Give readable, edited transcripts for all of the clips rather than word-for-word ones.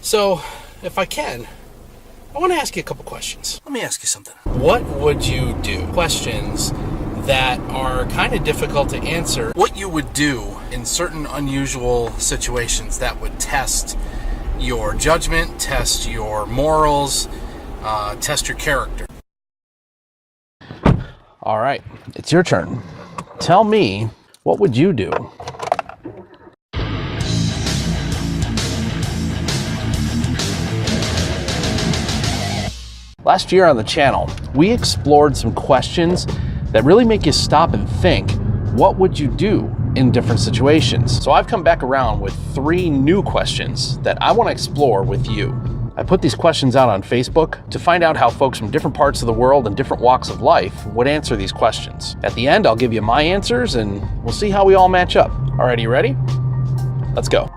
So, if I can, I want to ask you a couple questions. Let me ask you something. What would you do? Questions that are kind of difficult to answer. What you would do in certain unusual situations that would test your judgment, test your morals, test your character. All right, it's your turn. Tell me, what would you do? Last year on the channel, we explored some questions that really make you stop and think, what would you do in different situations? So I've come back around with 3 new questions that I want to explore with you. I put these questions out on Facebook to find out how folks from different parts of the world and different walks of life would answer these questions. At the end, I'll give you my answers and we'll see how we all match up. All right, you ready? Let's go.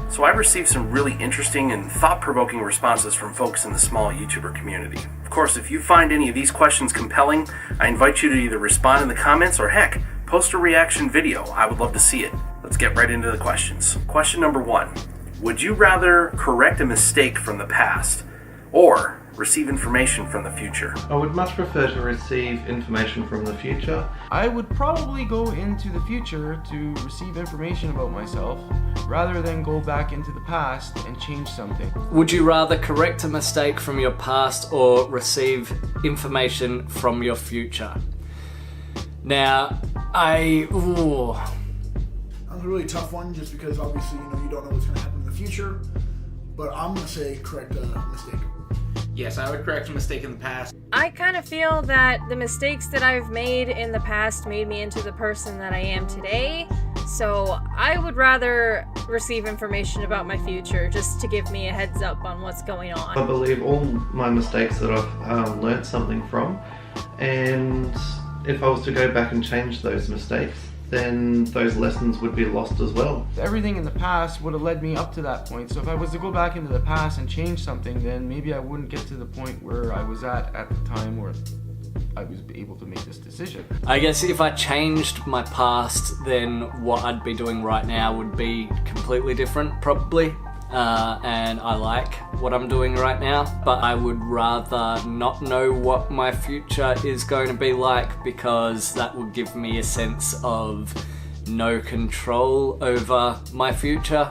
So I received some really interesting and thought-provoking responses from folks in the small YouTuber community. Of course, if you find any of these questions compelling, I invite you to either respond in the comments or heck, post a reaction video. I would love to see it. Let's get right into the questions. Question number 1. Would you rather correct a mistake from the past or receive information from the future? I would much prefer to receive information from the future. I would probably go into the future to receive information about myself rather than go back into the past and change something. Would you rather correct a mistake from your past or receive information from your future? Now, That was a really tough one just because obviously, you don't know what's going to happen in the future. But I'm going to say correct a mistake. Yes, I would correct a mistake in the past. I kind of feel that the mistakes that I've made in the past made me into the person that I am today. So I would rather receive information about my future just to give me a heads up on what's going on. I believe all my mistakes that I've learned something from, and if I was to go back and change those mistakes, then those lessons would be lost as well. Everything in the past would have led me up to that point. So if I was to go back into the past and change something, then maybe I wouldn't get to the point where I was at the time where I was able to make this decision. I guess if I changed my past, then what I'd be doing right now would be completely different, probably. And I like what I'm doing right now, but I would rather not know what my future is going to be like, because that would give me a sense of no control over my future,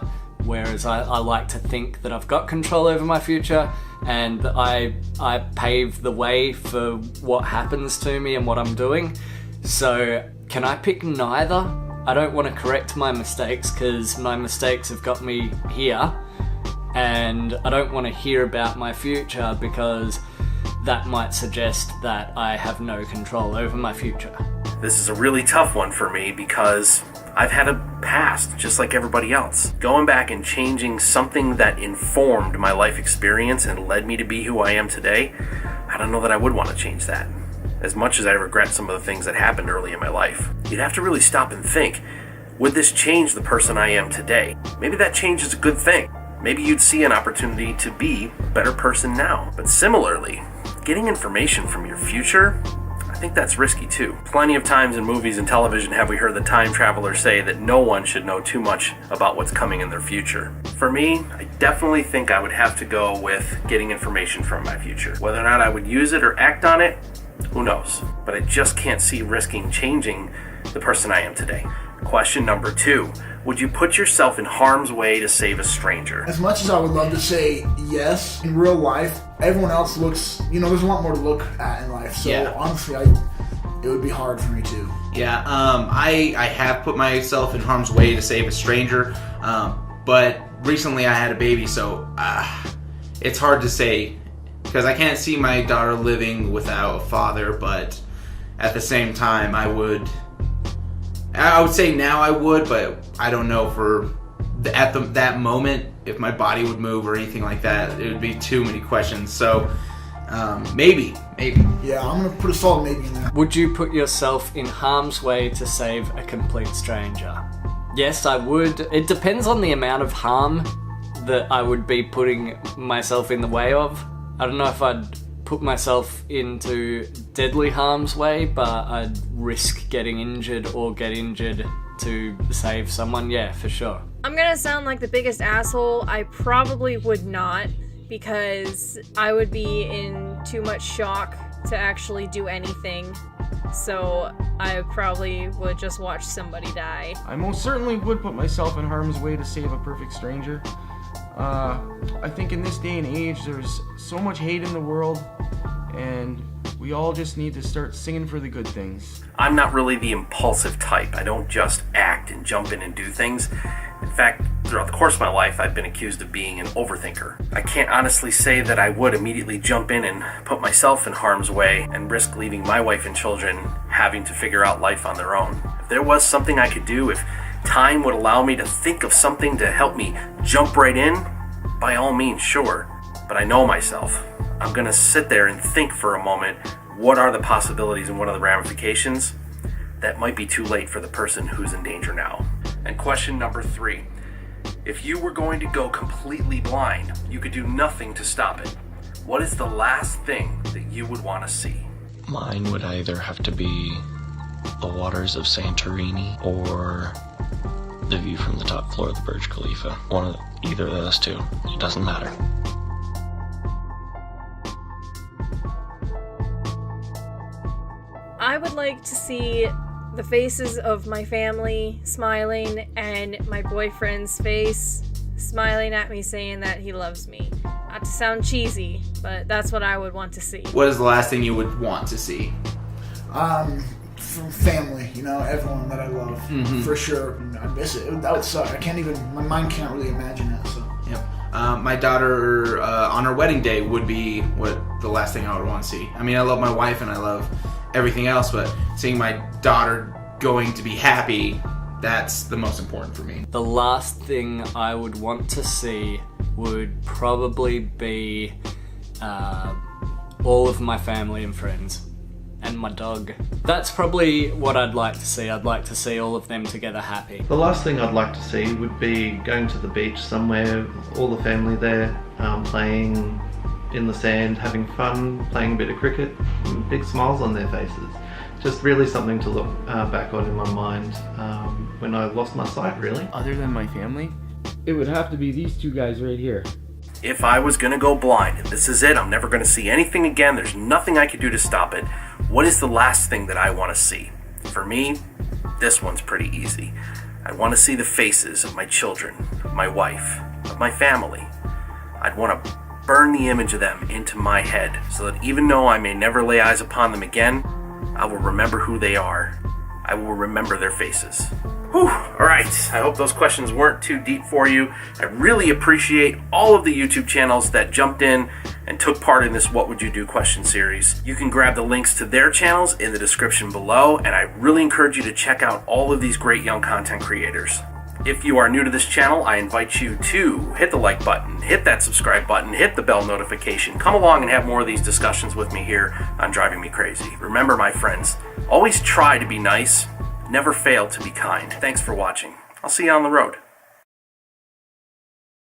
whereas I like to think that I've got control over my future and that I pave the way for what happens to me and what I'm doing. So can I pick neither? I don't want to correct my mistakes because my mistakes have got me here, and I don't want to hear about my future because that might suggest that I have no control over my future. This is a really tough one for me because I've had a past just like everybody else. Going back and changing something that informed my life experience and led me to be who I am today, I don't know that I would want to change that. As much as I regret some of the things that happened early in my life, you'd have to really stop and think, would this change the person I am today? Maybe that change is a good thing. Maybe you'd see an opportunity to be a better person now. But similarly, getting information from your future, I think that's risky too. Plenty of times in movies and television have we heard the time travelers say that no one should know too much about what's coming in their future. For me, I definitely think I would have to go with getting information from my future. Whether or not I would use it or act on it, who knows? But I just can't see risking changing the person I am today. Question number 2. Would you put yourself in harm's way to save a stranger? As much as I would love to say yes, in real life, everyone else looks, there's a lot more to look at in life. So Yeah. honestly, it would be hard for me too. Yeah, I have put myself in harm's way to save a stranger, but recently I had a baby, so it's hard to say, because I can't see my daughter living without a father, but at the same time I would say now I would, but I don't know at that moment if my body would move or anything like that. It would be too many questions. So maybe. Yeah, I'm gonna put a solid maybe in there. Would you put yourself in harm's way to save a complete stranger? Yes, I would. It depends on the amount of harm that I would be putting myself in the way of. I don't know if I'd put myself into deadly harm's way, but I'd risk getting injured or get injured to save someone. Yeah, for sure. I'm gonna sound like the biggest asshole. I probably would not, because I would be in too much shock to actually do anything. So I probably would just watch somebody die. I most certainly would put myself in harm's way to save a perfect stranger. I think in this day and age, there's so much hate in the world, and we all just need to start singing for the good things. I'm not really the impulsive type. I don't just act and jump in and do things. In fact, throughout the course of my life, I've been accused of being an overthinker. I can't honestly say that I would immediately jump in and put myself in harm's way and risk leaving my wife and children having to figure out life on their own. If there was something I could do, if time would allow me to think of something to help me jump right in, by all means, sure. But I know myself. I'm gonna sit there and think for a moment, what are the possibilities and what are the ramifications? That might be too late for the person who's in danger now. And question number 3. If you were going to go completely blind, you could do nothing to stop it. What is the last thing that you would want to see? Mine would either have to be the waters of Santorini or the view from the top floor of the Burj Khalifa. Either of those two. It doesn't matter. I would like to see the faces of my family smiling and my boyfriend's face smiling at me saying that he loves me. Not to sound cheesy, but that's what I would want to see. What is the last thing you would want to see? From family, everyone that I love, for sure. I miss it. That would suck. My mind can't really imagine it, so. Yep. My daughter, on her wedding day, would be the last thing I would want to see. I mean, I love my wife and I love everything else, but seeing my daughter going to be happy, that's the most important for me. The last thing I would want to see would probably be all of my family and friends. And my dog. That's probably what I'd like to see. I'd like to see all of them together happy. The last thing I'd like to see would be going to the beach somewhere, all the family there, playing in the sand, having fun, playing a bit of cricket, and big smiles on their faces. Just really something to look back on in my mind when I lost my sight, really. Other than my family, it would have to be these two guys right here. If I was gonna go blind, and this is it, I'm never gonna see anything again, there's nothing I could do to stop it, what is the last thing that I wanna see? For me, this one's pretty easy. I wanna see the faces of my children, of my wife, of my family. I'd wanna burn the image of them into my head, so that even though I may never lay eyes upon them again, I will remember who they are. I will remember their faces. Whew, alright, I hope those questions weren't too deep for you. I really appreciate all of the YouTube channels that jumped in and took part in this What Would You Do question series. You can grab the links to their channels in the description below, and I really encourage you to check out all of these great young content creators. If you are new to this channel, I invite you to hit the like button, hit that subscribe button, hit the bell notification. Come along and have more of these discussions with me here on Driving Me Crazy. Remember, my friends, always try to be nice, never fail to be kind. Thanks for watching. I'll see you on the road.